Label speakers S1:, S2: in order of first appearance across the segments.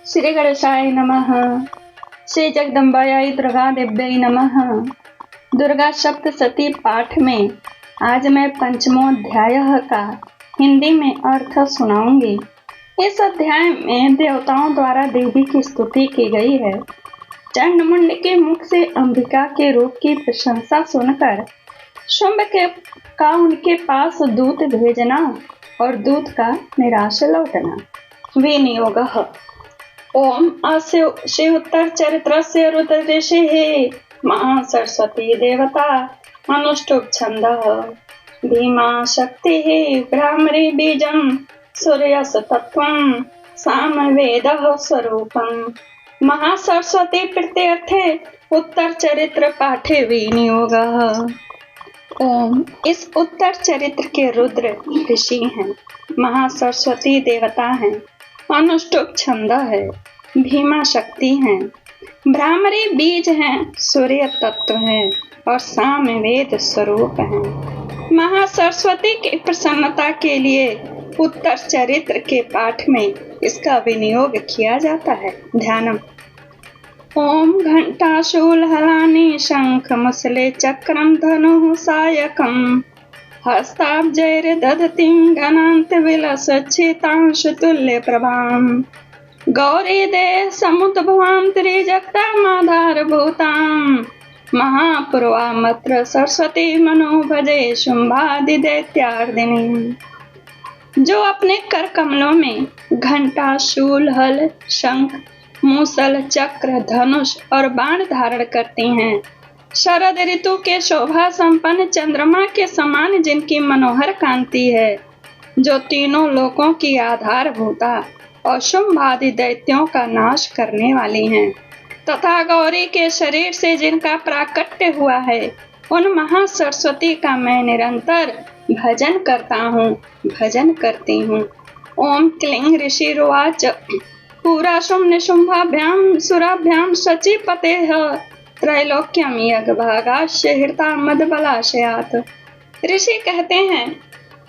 S1: श्री गणेशाय नमः। श्री जगदम्बायाय दुर्गा देव्यै नमः। दुर्गा सप्तशती पाठ में आज मैं पंचमो अध्याय का हिंदी में अर्थ सुनाऊंगी। इस अध्याय में देवताओं द्वारा देवी की स्तुति की गई है। चंडमुंड के मुख से अंबिका के रूप की प्रशंसा सुनकर शुंभ का उनके पास दूत भेजना और दूत का निराश लौटना। विनियोगः। ओम अस्य शिवोत्तर चरित्रस्य रुद्रऋषिः महासरस्वती देवता अनुष्टुप् छन्दः भीमा शक्तिः भ्रामरी बीजं सूर्यस्य तत्त्वं सामवेदः स्वरूपम्। महासरस्वती प्रीत्यर्थे उत्तर चरित्र पाठे विनियोगः। ओम इस उत्तर चरित्र के रुद्र ऋषि हैं, महासरस्वती देवता हैं, अनुष्टुप छंद है, भीमा शक्ति हैं, भ्रामरी बीज हैं, सूर्य तत्व है और सामवेद स्वरूप हैं। महासरस्वती की प्रसन्नता के लिए उत्तर चरित्र के पाठ में इसका विनियोग किया जाता है। ध्यानम। ओम घंटाशूल हलानि शंख मुसले चक्रम धनुः सायकम् हस्ताब्जैर्दधतीं गणान्त विलसच्छितांश तुल्य प्रभाम् गौरी देह समुद्भवां त्रिजगतामाधारभूतां महापूर्वामत्र सरस्वती मनो भजे शुंभादि दैत्यार्दिनी। जो अपने कर कमलों में घंटा, शूल, हल, शंख, मूसल, चक्र, धनुष और बाण धारण करती हैं, शरद ऋतु के शोभा संपन्न चंद्रमा के समान जिनकी मनोहर कांति है, जो तीनों लोकों की आधारभूता और शुंभ आदि दैत्यों का नाश करने वाली हैं, तथा गौरी के शरीर से जिनका प्राकट्य हुआ है, उन महासरस्वती का मैं निरंतर भजन करता हूँ, भजन करती हूँ। ओम क्लीं ऋषिरुवाच पुराशुं निशुंभाभ्यां सुराभ्यां शचीपतेः त्रैलोक्यम यज्ञभागास्य हृता मदबलाशयात्। ऋषि कहते हैं,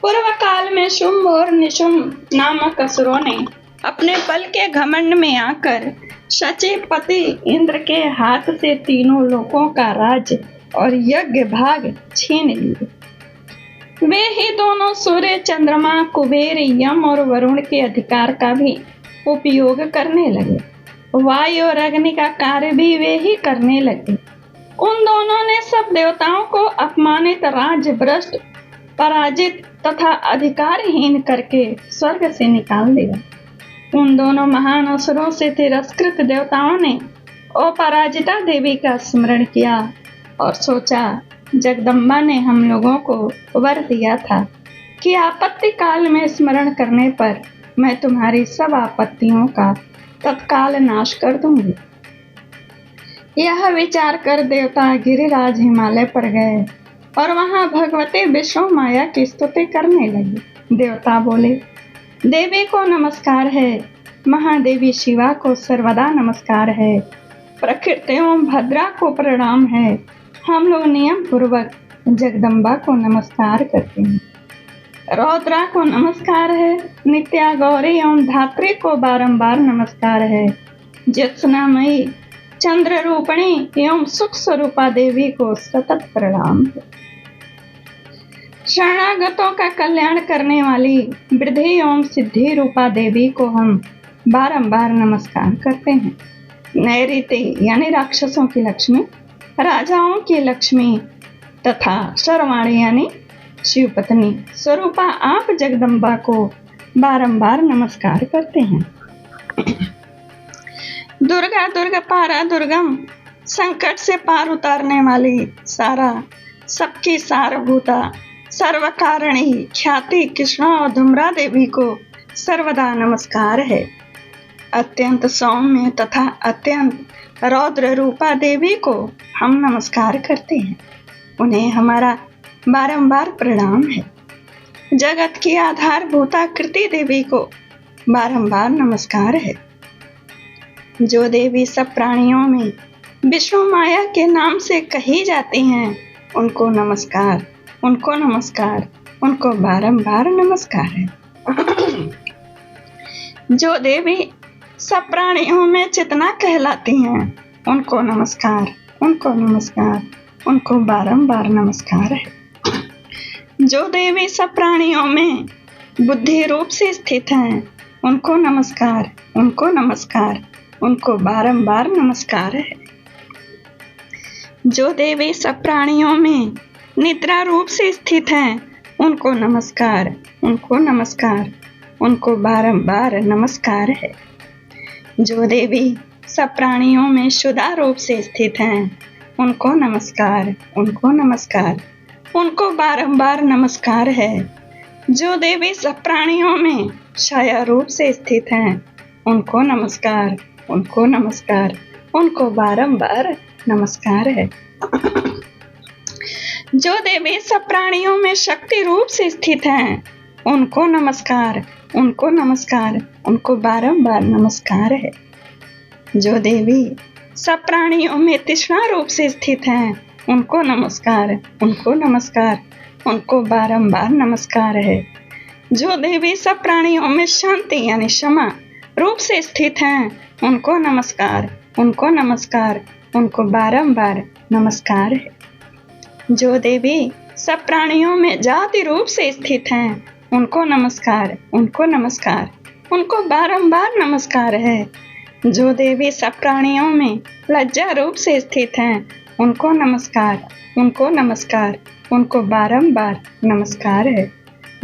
S1: पूर्व काल में शुंभ और निशुंभ नामक असुरों ने अपने बल के घमंड में आकर शचीपति इंद्र के हाथ से तीनों लोकों का राज्य और यज्ञ भाग छीन लिए। वे ही दोनों सूर्य, चंद्रमा, कुबेर, यम और वरुण के अधिकार का भी उपयोग करने लगे। वायु और अग्नि का कार्य भी वे ही करने लगे। उन दोनों ने सब देवताओं को अपमानित, राज्य भ्रष्ट, पराजित तथा अधिकारहीन करके स्वर्ग से निकाल दिया। उन दोनों महान असुरों से तिरस्कृत देवताओं ने अपराजिता देवी का स्मरण किया और सोचा, जगदम्बा ने हम लोगों को वर दिया था कि आपत्ति काल में स्मरण करने पर मैं तुम्हारी सब आपत्तियों का तत्काल नाश कर दूंगी। यह विचार कर देवता गिरिराज हिमालय पर गए और वहां भगवती विष्णु माया की स्तुति करने लगे। देवता बोले, देवी को नमस्कार है, महादेवी शिवा को सर्वदा नमस्कार है, प्रकृति एवं भद्रा को प्रणाम है। हम लोग नियम पूर्वक जगदम्बा को नमस्कार करते हैं। रौद्रा को नमस्कार है, नित्या गौरी एवं धात्री को बारंबार नमस्कार है, ज्योत्सनामयी, चंद्र रूपणी एवं सुख स्वरूपा देवी को सतत प्रणाम है। शरणागतों का कल्याण करने वाली वृद्धि एवं सिद्धि रूपा देवी को हम बारंबार नमस्कार करते हैं। नैऋति यानी राक्षसों की लक्ष्मी, राजाओं की लक्ष्मी तथा सर्वाणी यानी शिव पत्नी स्वरूपा आप जगदम्बा को बारंबार नमस्कार करते हैं। दुर्गा दुर्गा पारा दुर्गम, संकट से पार उतारने वाली, सारा सबकी सारभूता, सर्वकारिणी, ख्याति कृष्णा और धुम्रा देवी को सर्वदा नमस्कार है। अत्यंत सौम्य तथा अत्यंत रौद्र रूपा देवी को हम नमस्कार करते हैं, उन्हें हमारा बारंबार प्रणाम है। जगत की आधारभूता कृति देवी को बारंबार नमस्कार है। जो देवी सब प्राणियों में विष्णु माया के नाम से कही जाती हैं, उनको नमस्कार, उनको नमस्कार, उनको बारंबार नमस्कार है। जो देवी सब प्राणियों में चेतना कहलाती हैं, उनको नमस्कार, उनको नमस्कार, उनको बारंबार नमस्कार है। जो देवी सब प्राणियों में बुद्धि रूप से स्थित हैं, उनको नमस्कार, उनको नमस्कार, उनको बारंबार नमस्कार है। जो देवी सब प्राणियों में निद्रा रूप से स्थित हैं, उनको नमस्कार, उनको नमस्कार, उनको बारंबार नमस्कार है। जो देवी सब प्राणियों में शुदा रूप से स्थित हैं, उनको नमस्कार, उनको नमस्कार, उनको बारंबार नमस्कार है। जो देवी सब प्राणियों में छाया रूप से स्थित हैं, उनको नमस्कार, उनको नमस्कार, उनको बारंबार नमस्कार है। जो देवी सब प्राणियों में शक्ति रूप से स्थित हैं, उनको नमस्कार, उनको नमस्कार, उनको बारंबार नमस्कार है। जो देवी सब प्राणियों में तृष्णा रूप से स्थित हैं, उनको नमस्कार, उनको नमस्कार, उनको बारंबार नमस्कार है। जो देवी सब प्राणियों में शांति यानी क्षमा रूप से स्थित हैं, उनको नमस्कार, उनको नमस्कार, उनको बारंबार नमस्कार है। जो देवी सब प्राणियों में जाति रूप से स्थित हैं, उनको नमस्कार, उनको नमस्कार, उनको बारंबार नमस्कार है। जो देवी सब प्राणियों में लज्जा रूप से स्थित हैं, उनको नमस्कार, उनको नमस्कार, उनको बारंबार नमस्कार है।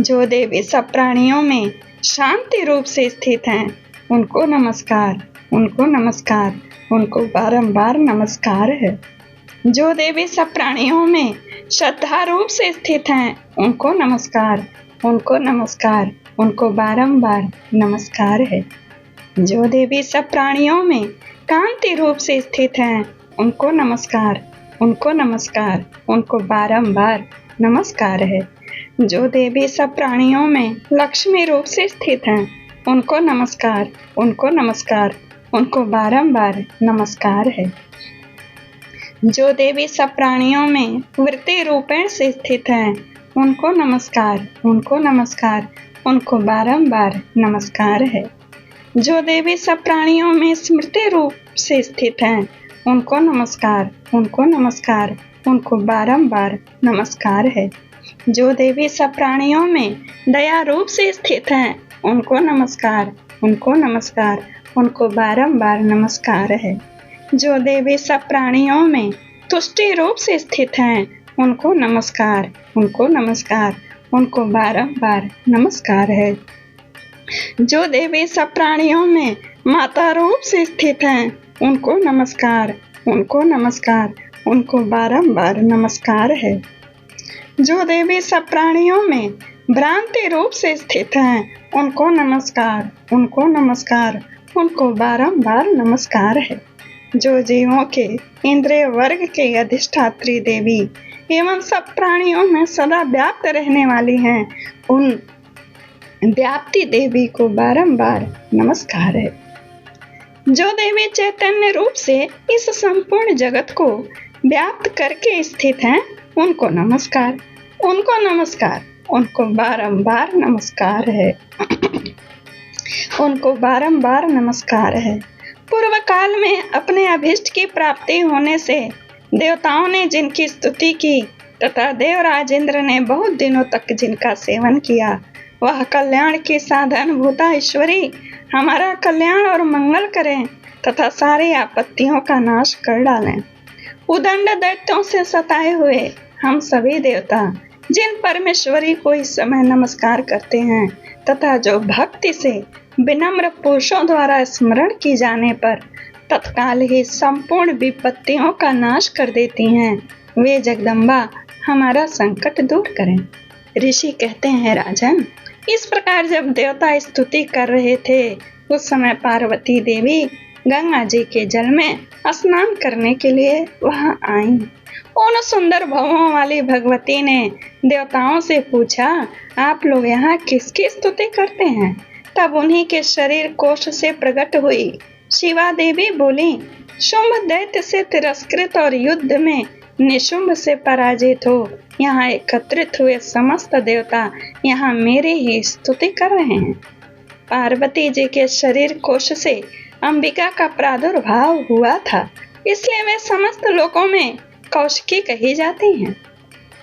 S1: जो देवी सब प्राणियों में शांति रूप से स्थित हैं, उनको नमस्कार, उनको नमस्कार, उनको बारंबार नमस्कार है। जो देवी सब प्राणियों में श्रद्धा रूप से स्थित हैं, उनको नमस्कार, उनको नमस्कार, उनको बारंबार नमस्कार है। जो देवी सब प्राणियों में कांति रूप से स्थित हैं, उनको नमस्कार, उनको नमस्कार, उनको बारंबार नमस्कार है। जो देवी सब प्राणियों में लक्ष्मी रूप से स्थित हैं, उनको नमस्कार, उनको नमस्कार, उनको बारंबार नमस्कार है। जो देवी सब प्राणियों में वृत्ति रूपेण से स्थित हैं, उनको नमस्कार, उनको नमस्कार, उनको बारंबार नमस्कार है। जो देवी सब प्राणियों में स्मृति रूप से स्थित हैं, उनको नमस्कार, उनको नमस्कार, उनको बारंबार नमस्कार है। जो देवी सब प्राणियों में दया रूप से स्थित हैं, उनको नमस्कार, उनको नमस्कार, उनको बारंबार नमस्कार है। जो देवी सब प्राणियों में तुष्टि रूप से स्थित हैं, उनको नमस्कार, उनको नमस्कार, उनको बारंबार नमस्कार है। जो देवी सब प्राणियों में माता रूप से स्थित हैं, उनको नमस्कार, उनको नमस्कार, उनको बारंबार नमस्कार है। जो देवी सब प्राणियों में भ्रांति रूप से स्थित हैं, उनको नमस्कार, उनको नमस्कार, उनको बारंबार नमस्कार है। जो जीवों के इंद्रिय वर्ग के अधिष्ठात्री देवी एवं सब प्राणियों में सदा व्याप्त रहने वाली हैं, उन व्याप्ति देवी को बारंबार नमस्कार है। जो देवी चैतन्य रूप से इस संपूर्ण जगत को व्याप्त करके स्थित हैं, उनको नमस्कार, उनको नमस्कार, उनको बारंबार नमस्कार है। उनको बारंबार नमस्कार है। पूर्व काल में अपने अभिष्ट की प्राप्ति होने से देवताओं ने जिनकी स्तुति की तथा देवराज इंद्र ने बहुत दिनों तक जिनका सेवन किया, वह कल्याण की साधन भूता ईश्वरी हमारा कल्याण और मंगल करें तथा सारी आपत्तियों का नाश कर डालें। उदंड दैत्यों से सताए हुए हम सभी देवता जिन परमेश्वरी को इस समय नमस्कार करते हैं तथा जो भक्ति से विनम्र पुरुषों द्वारा स्मरण की जाने पर तत्काल ही संपूर्ण विपत्तियों का नाश कर देती हैं, वे जगदम्बा हमारा संकट दूर करें। ऋषि कहते हैं, राजन, इस प्रकार जब देवता स्तुति कर रहे थे उस समय पार्वती देवी गंगा जी के जल में स्नान करने के लिए वहां आईं। उन सुंदर भवों वाली भगवती ने देवताओं से पूछा, आप लोग यहाँ किसकी स्तुति करते हैं? तब उन्हीं के शरीर कोश से प्रकट हुई शिवा देवी बोली, शुंभ दैत्य से तिरस्कृत और युद्ध में निशुंभ से पराजित हो यहाँ एकत्रित हुए समस्त देवता यहाँ मेरी ही स्तुति कर रहे हैं। पार्वती जी के शरीर कोश से अंबिका का प्रादुर्भाव हुआ था, इसलिए वे समस्त लोकों में कौशिकी कही जाती हैं।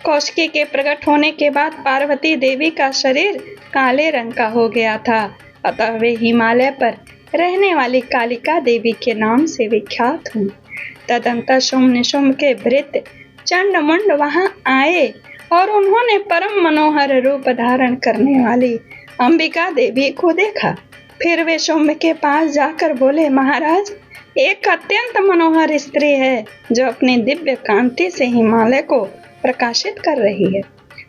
S1: कौशिकी के प्रकट होने के बाद पार्वती देवी का शरीर काले रंग का हो गया था, अतः वे हिमालय पर रहने वाली कालिका देवी के नाम से विख्यात हुई। तदंतर शुंभ निशुंभ के भृत्य चंडमुंड वहां आए और उन्होंने परम मनोहर रूप धारण करने वाली अंबिका देवी को देखा। फिर वे शुंभ के पास जाकर बोले, महाराज, एक अत्यंत मनोहर स्त्री है जो अपनी दिव्य कांति से हिमालय को प्रकाशित कर रही है।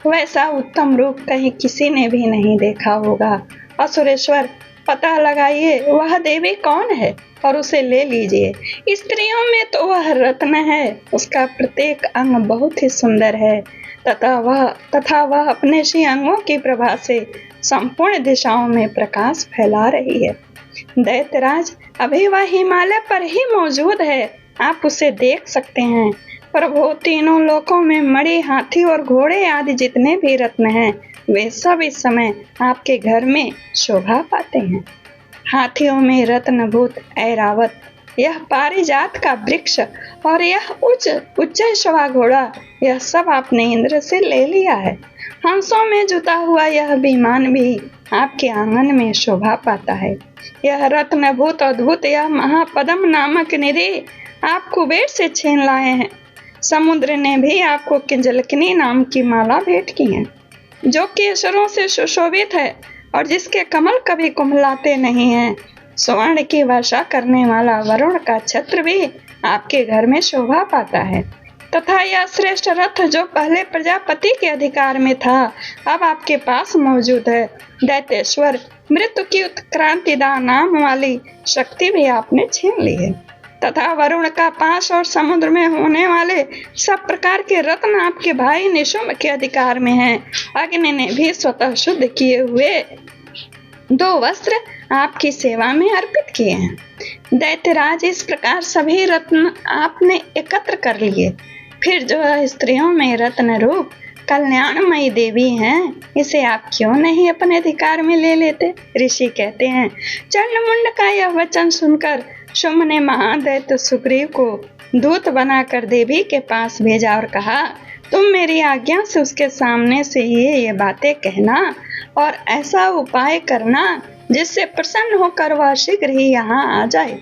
S1: वैसा उत्तम रूप कहीं किसी ने भी नहीं देखा होगा। असुरेश्वर, पता लगाइए वह देवी कौन है और उसे ले लीजिए। स्त्रियों में तो वह रत्न है, उसका प्रत्येक अंग बहुत ही सुंदर है तथा वह अपने शी अंगों की प्रभा से संपूर्ण दिशाओं में प्रकाश फैला रही है। दैत्यराज, अभी वह हिमालय पर ही मौजूद है, आप उसे देख सकते हैं। प्रभु, तीनों लोकों में मणि, हाथी और घोड़े आदि जितने भी रत्न हैं, वे सब इस समय आपके घर में शोभा पाते हैं। हाथियों में रत्नभूत ऐरावत, यह पारिजात का वृक्ष और यह उच्च शवा घोड़ा, यह सब आपने इंद्र से ले लिया है। हंसों में जुता हुआ यह विमान भी आपके आंगन में शोभा पाता है। यह रत्नभूत अद्भुत यह महापद्म नामक निधि आप कुबेर से छीन लाए हैं। समुद्र ने भी आपको किंजलकिनी नाम की माला भेंट की है, जो केसरों से सुशोभित है और जिसके कमल कभी कुम्हलाते नहीं हैं। स्वर्ण की वर्षा करने वाला वरुण का छत्र भी आपके घर में शोभा पाता है तथा यह श्रेष्ठ रथ जो पहले प्रजापति के अधिकार में था, अब आपके पास मौजूद है। दैत्येश्वर, मृत्यु की उत्क्रांतिदा नाम वाली शक्ति भी आपने छीन ली है तथा वरुण का पाश और समुद्र में होने वाले सब प्रकार के रत्न आपके भाई निशुंभ के अधिकार में हैं। अग्नि ने भी स्वतः शुद्ध किए हुए 2 वस्त्र आपकी सेवा में अर्पित किए हैं। दैत्यराज, इस प्रकार सभी रत्न आपने एकत्र कर लिए। फिर जो स्त्रियों में रत्न रूप कल्याणमयी देवी हैं, इसे आप क्यों नहीं अपने अधिकार में ले लेते? ऋषि कहते हैं, चंडमुंड का यह वचन सुनकर शुंभ ने महादैत्य सुग्रीव को दूत बनाकर देवी के पास भेजा और कहा, तुम मेरी आज्ञा से उसके सामने से ये बातें कहना और ऐसा उपाय करना जिससे प्रसन्न होकर वह शीघ्र ही यहाँ आ जाए।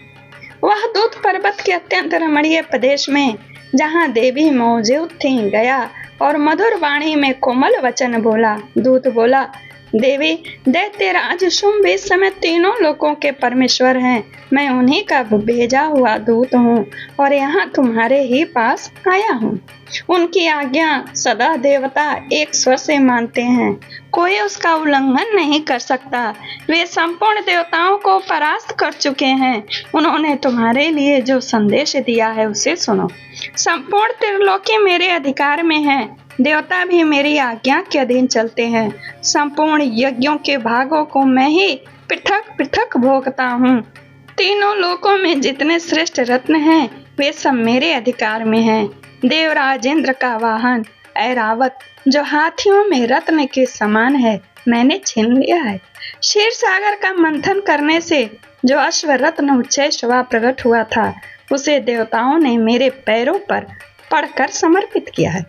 S1: वह दूत पर्वत के अत्यंत रमणीय प्रदेश में जहाँ देवी मौजूद थी गया और मधुर वाणी में कोमल वचन बोला। दूत बोला, देवी, दैत्यराज शुंभ इस समय तीनों लोकों के परमेश्वर हैं। मैं उन्हीं का भेजा हुआ दूत हूँ और यहाँ तुम्हारे ही पास आया हूँ। उनकी आज्ञा सदा देवता एक स्वर से मानते हैं, कोई उसका उल्लंघन नहीं कर सकता। वे संपूर्ण देवताओं को परास्त कर चुके हैं। उन्होंने तुम्हारे लिए जो संदेश दिया है उसे सुनो। संपूर्ण त्रिलोकी मेरे अधिकार में है, देवता भी मेरी आज्ञा के अधीन चलते हैं। संपूर्ण यज्ञों के भागों को मैं ही पृथक पृथक भोगता हूँ। तीनों लोकों में जितने श्रेष्ठ रत्न हैं, वे सब मेरे अधिकार में हैं। देवराज इंद्र का वाहन ऐरावत, जो हाथियों में रत्न के समान है, मैंने छीन लिया है। क्षीर सागर का मंथन करने से जो अश्व रत्न उच्चैश्रवा प्रकट हुआ था, उसे देवताओं ने मेरे पैरों पर पड़कर समर्पित किया है।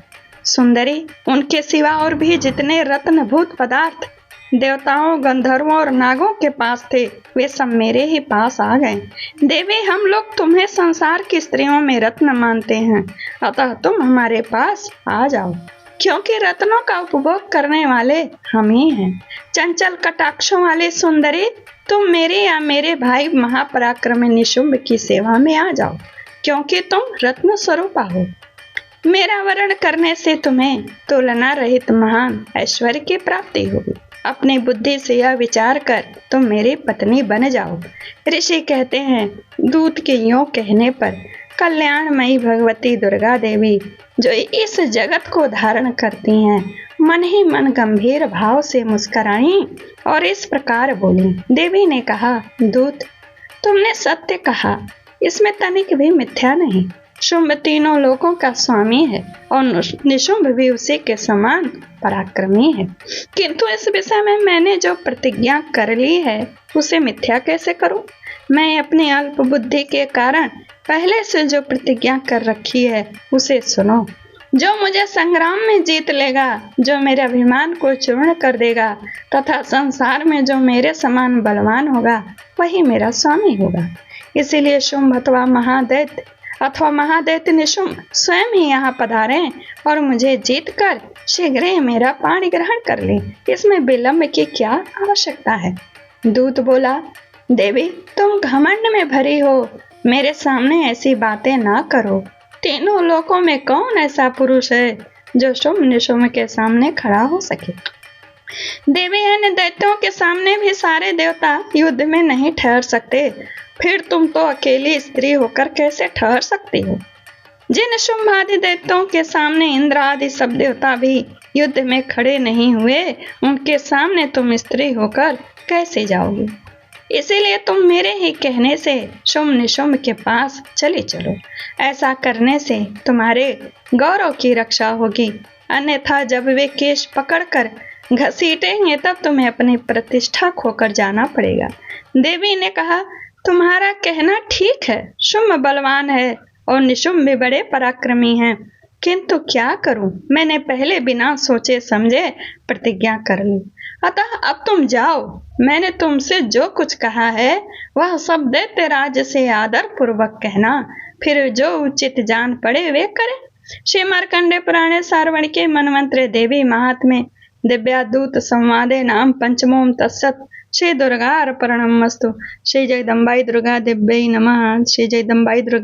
S1: सुंदरी, उनके सिवा और भी जितने रत्नभूत पदार्थ देवताओं, गंधर्वों और नागों के पास थे, वे सब मेरे ही पास आ गए। देवी, हम लोग तुम्हें संसार की स्त्रियों में रत्न मानते हैं, अतः तुम हमारे पास आ जाओ, क्योंकि रत्नों का उपभोग करने वाले हम ही हैं। चंचल कटाक्षों वाले सुंदरी, तुम मेरे या मेरे भाई महापराक्रमी निशुंभ की सेवा में आ जाओ, क्योंकि तुम रत्न स्वरूपा हो। मेरा वरण करने से तुम्हें तुलना रहित महान ऐश्वर्य की प्राप्ति होगी। अपनी बुद्धि से यह विचार कर तुम मेरी पत्नी बन जाओ। ऋषि कहते हैं, दूत के यों कहने पर कल्याणमयी भगवती दुर्गा देवी, जो इस जगत को धारण करती हैं, मन ही मन गंभीर भाव से मुस्कुराई और इस प्रकार बोली। देवी ने कहा, दूत, तुमने सत्य कहा, इसमें तनिक भी मिथ्या नहीं। शुंभ तीनों लोकों का स्वामी है और निशुंभ भी उसी के समान पराक्रमी है, किंतु इस विषय में मैंने जो प्रतिज्ञा कर ली है उसे मिथ्या कैसे करूं? मैं अपनी अल्प बुद्धि के कारण पहले से जो प्रतिज्ञा कर रखी है उसे सुनो। जो मुझे संग्राम में जीत लेगा, जो मेरे अभिमान को चूर्ण कर देगा तथा संसार में जो मेरे समान बलवान होगा वही मेरा स्वामी होगा। इसीलिए शुंभ अथवा महादैत्य निशुंभ स्वयं ही यहाँ पधारे और मुझे जीत कर शीघ्र ही मेरा पाणी ग्रहण कर ले। इसमें विलंब की क्या आवश्यकता है। दूत बोला, देवी तुम घमंड में भरी हो, मेरे सामने ऐसी बातें ना करो। तीनों लोकों में कौन ऐसा पुरुष है जो शुंभ निशुंभ के सामने खड़ा हो सके। देवी अन्य दैत्यों के सामने भी सारे देवता युद्ध में नहीं ठहर सकते, फिर तुम तो अकेली स्त्री होकर कैसे ठहर सकती हो। जिन शुंभ आदि दैत्यों के सामने इंद्र आदि सब देवता भी युद्ध में खड़े नहीं हुए, उनके सामने तुम स्त्री होकर कैसे जाओगे। इसीलिए तुम मेरे ही कहने से शुंभ निशुंभ के पास चले चलो। ऐसा करने से तुम्हारे गौरव की रक्षा होगी, अन्यथा जब वे केश पकड़कर घसीटेंगे तब तुम्हें अपनी प्रतिष्ठा खोकर जाना पड़ेगा। देवी ने कहा, तुम्हारा कहना ठीक है, शुंभ बलवान है और निशुंभ भी बड़े पराक्रमी हैं, किंतु क्या करूं, मैंने पहले बिना सोचे समझे प्रतिज्ञा कर ली। अतः अब तुम जाओ, मैंने तुमसे जो कुछ कहा है वह सब दैत्य राज से आदर पूर्वक कहना, फिर जो उचित जान पड़े वे करें। श्री मार्कंडेय पुराणे सार्वणिके मनवंतरे देवी महात्म्ये दिव्यादूत संवादे नाम पंचमोम तत्सत्। श्री दुर्गा अर्पणमस्तु। श्री जगदम्बाई दुर्गा दिव्यै नमः। श्री जगदम्बाई दुर्गा